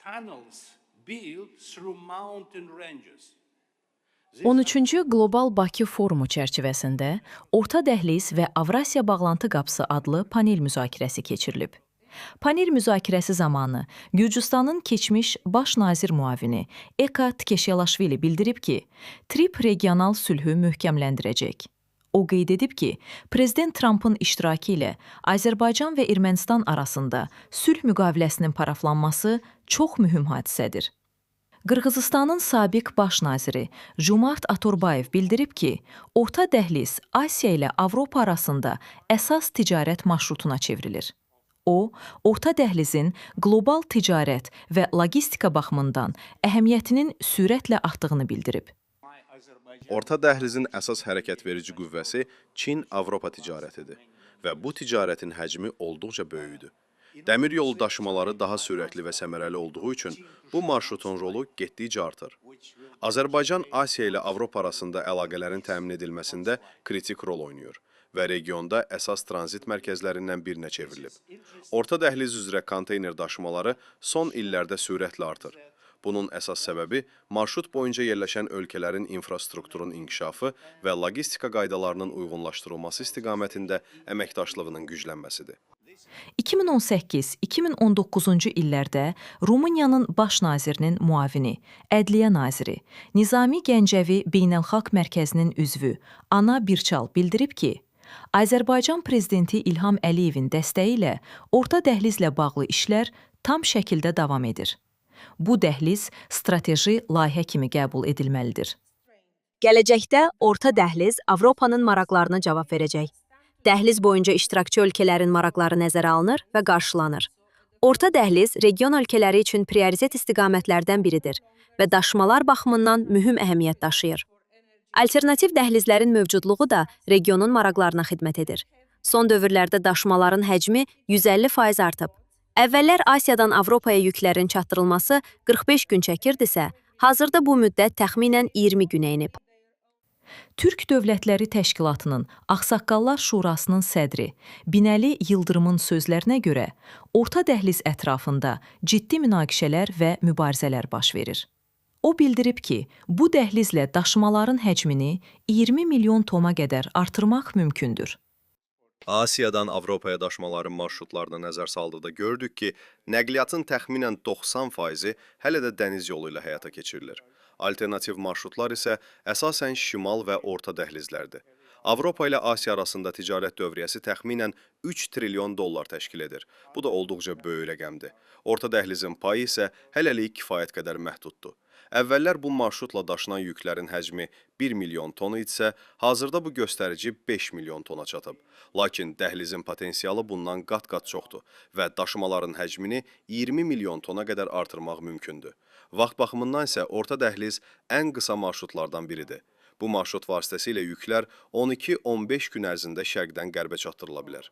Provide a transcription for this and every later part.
tunnels built through mountain ranges. 13-cü Qlobal Bakı Forumu çərçivəsində Orta Dəhliz və Avrasiya Bağlantı Qapısı adlı panel müzakirəsi keçirilib. Panel müzakirəsi zamanı Gürcüstanın keçmiş baş nazir müavini Eka Tkeşelaşvili bildirib ki, TRIP regional sülhü möhkəmləndirəcək. O qeyd edib ki, Prezident Trumpın iştirakı ilə Azərbaycan və Ermənistan arasında sülh müqaviləsinin paraflanması çox mühüm hadisədir. Qırğızıstanın sabiq baş naziri Jumart Atorbayev bildirib ki, Orta Dəhliz Asiya ilə Avropa arasında əsas ticarət marşrutuna çevrilir. O, Orta Dəhlizin qlobal ticarət və logistika baxımından əhəmiyyətinin sürətlə artdığını bildirib. Orta Dəhlizin əsas hərəkətverici qüvvəsi Çin-Avropa ticarətidir və bu ticarətin həcmi olduqca böyükdür. Dəmir yolu daşımaları daha sürətli və səmərəli olduğu üçün bu marşrutun rolu getdikcə artır. Azərbaycan Asiya ilə Avropa arasında əlaqələrin təmin edilməsində kritik rol oynayır və regionda əsas tranzit mərkəzlərindən birinə çevrilib. Orta Dəhliz üzrə konteyner daşımaları son illərdə sürətlə artır. Bunun əsas səbəbi marşrut boyunca yerləşən ölkələrin infrastrukturun inkişafı və logistika qaydalarının uyğunlaşdırılması istiqamətində əməkdaşlığının güclənməsidir. 2018-2019-cu illərdə Rumıniyanın baş nazirinin müavini, ədliyyə naziri, Nizami Gəncəvi Beynəlxalq Mərkəzinin üzvü Ana Birçal bildirib ki, Azərbaycan prezidenti İlham Əliyevin dəstəyi ilə Orta Dəhlizlə bağlı işlər tam şəkildə davam edir. Bu dəhliz strateji layihə kimi qəbul edilməlidir. Gələcəkdə Orta Dəhliz Avropanın maraqlarına cavab verəcək. Dəhliz boyunca iştirakçı ölkələrin maraqları nəzərə alınır və qarşılanır. Orta Dəhliz region ölkələri üçün prioritet istiqamətlərdən biridir və daşımalar baxımından mühüm əhəmiyyət daşıyır. Alternativ dəhlizlərin mövcudluğu da regionun maraqlarına xidmət edir. Son dövrlərdə daşımaların həcmi 150% artıb. Əvvəllər Asiyadan Avropaya yüklərin çatdırılması 45 gün çəkirdisə, hazırda bu müddət təxminən 20 günə enib. Türk Dövlətləri Təşkilatının Ağsaqqallar Şurasının sədri Binəli Yıldırımın sözlərinə görə, Orta Dəhliz ətrafında ciddi münaqişələr və mübarizələr baş verir. O bildirib ki, bu dəhlizlə daşımaların həcmini 20 milyon tona qədər artırmaq mümkündür. Asiyadan Avropaya daşımaların marşrutlarına nəzər saldıqda gördük ki, nəqliyyatın təxminən 90%-i hələ də dəniz yolu ilə həyata keçirilir. Alternativ marşrutlar isə əsasən şimal və orta dəhlizlərdir. Avropa ilə Asiya arasında ticarət dövriyyəsi təxminən 3 trilyon dollar təşkil edir. Bu da olduqca böyük rəqəmdir. Orta dəhlizin payı isə hələlik kifayət qədər məhduddur. Əvvəllər bu marşrutla daşınan yüklərin həcmi 1 milyon tonu idisə, hazırda bu göstərici 5 milyon tona çatıb. Lakin dəhlizin potensialı bundan qat-qat çoxdur və daşımaların həcmini 20 milyon tona qədər artırmaq mümkündür. Vaxt baxımından isə Orta Dəhliz ən qısa marşrutlardan biridir. Bu marşrut vasitəsilə yüklər 12-15 gün ərzində şərqdən qərbə çatdırıla bilər.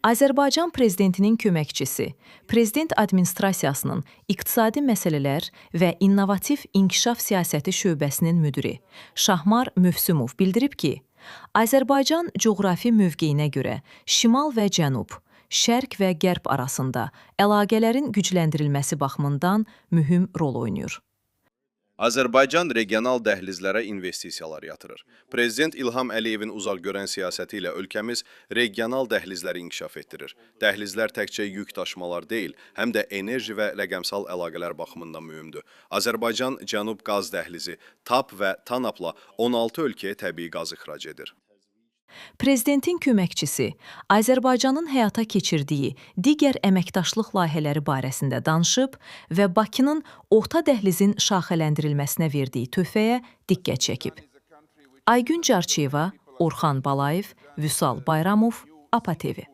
Azərbaycan prezidentinin köməkçisi, prezident administrasiyasının iqtisadi məsələlər və innovativ inkişaf siyasəti şöbəsinin müdiri Şahmar Mövsümov bildirib ki, Azərbaycan coğrafi mövqeyinə görə şimal və cənub, şərq və qərb arasında əlaqələrin gücləndirilməsi baxımından mühüm rol oynayır. Azərbaycan regional dəhlizlərə investisiyalar yatırır. Prezident İlham Əliyevin uzaqgörən siyasəti ilə ölkəmiz regional dəhlizləri inkişaf etdirir. Dəhlizlər təkcə yük daşımalar deyil, həm də enerji və rəqəmsal əlaqələr baxımından mühümdür. Azərbaycan Cənub qaz dəhlizi TAP və TANAP-la 16 ölkəyə təbii qaz ixrac edir. Prezidentin köməkçisi Azərbaycanın həyata keçirdiyi digər əməkdaşlıq layihələri barəsində danışıb və Bakının Orta Dəhlizin şaxələndirilməsinə verdiyi töhfəyə diqqət çəkib. Aygün Carçıyeva, Orxan Balayev, Vüsal Bayramov, APA TV.